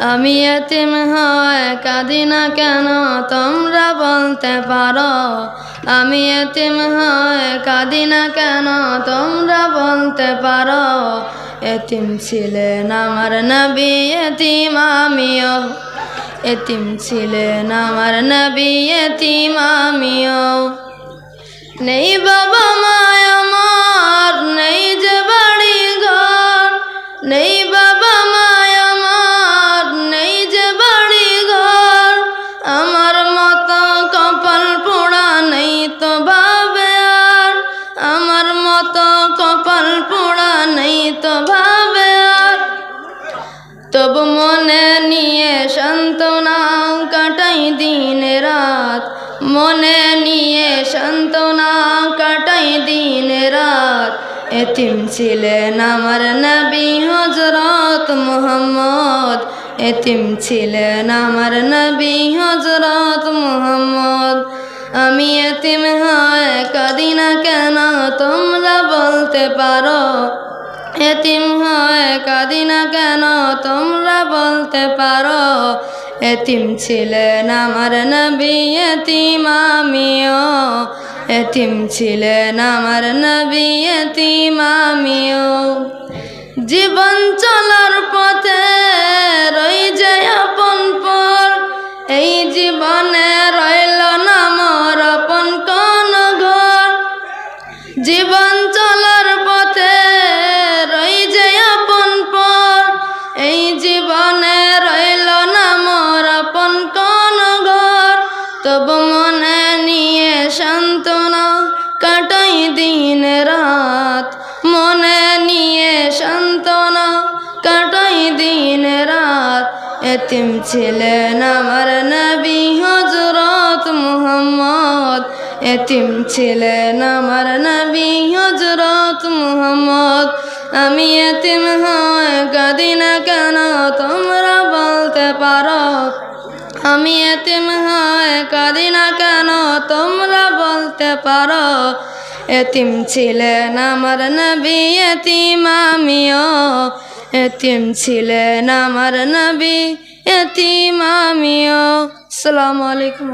আমি এতিম হয়ে কাঁদি না কেন তোমরা বলতে পারো। আমি এতিম হয়ে কাঁদি না কেন তোমরা বলতে পারো। এতিম ছিলেন আমার নবী এতিম আমিও। এতিম ছিলেন আমার নবী এতিম আমিও। নেই বাবা মায় আমার, নেই যে বাড়ি ঘর। নেই বাবা মায় আমার, নেই যে বাড়ি ঘর। আমার মতো কপাল পোড়া নেই তো ভাবে আর। আমার মতো কপাল পোড়া নেই তো ভাবে আর। তবু মনে নিয়ে সান্ত্বনা কাটাই দিন রাত। মনে নিয়ে সান্ত্বনা কাটাই দিন রাত। এতিম ছিলেন আমার নবী হযরত মুহাম্মদ। এতিম ছিলেন আমার নবী হযরত মুহাম্মদ। আমি এতিম হয়ে কাঁদি না কেন তোমরা বলতে পারো। এতিম হয়ে কাঁদি না কেন তোমরা বলতে পারো। এতিম ছিলেন আমার নবী এতিম আমিও। এতিম ছিলেন আমার নবী এতিম আমিও। জীবন চলার পথে রই যে আপন পর। এই জীবনে রইল না মোর আপন কোন ঘর। জীবন চলার পথে রই যে আপন পর। এই জীবনে রইল না মোর আপন কোন ঘর। তবু মনে নিয়ে সান্ত্বনা কাটাই দিন রাত। মনে নিয়ে সান্ত্বনা কাটাই দিন রাত। এতিম ছিলেন আমার নবী হযরত মুহাম্মদ। এতিম ছিলেন আমার নবী হযরত মুহাম্মদ। আমি এতিম হয়ে কাঁদি না কেন তোমরা বলতে পারো। আমি এতিম হয়ে কাঁদি না কেন তোমরা বলতে পারো। এতিম ছিলেন আমার নবী এতিম আমিও। এতিম ছিলেন আমার নবী এতিম আমিও। আসসালামু আলাইকুম।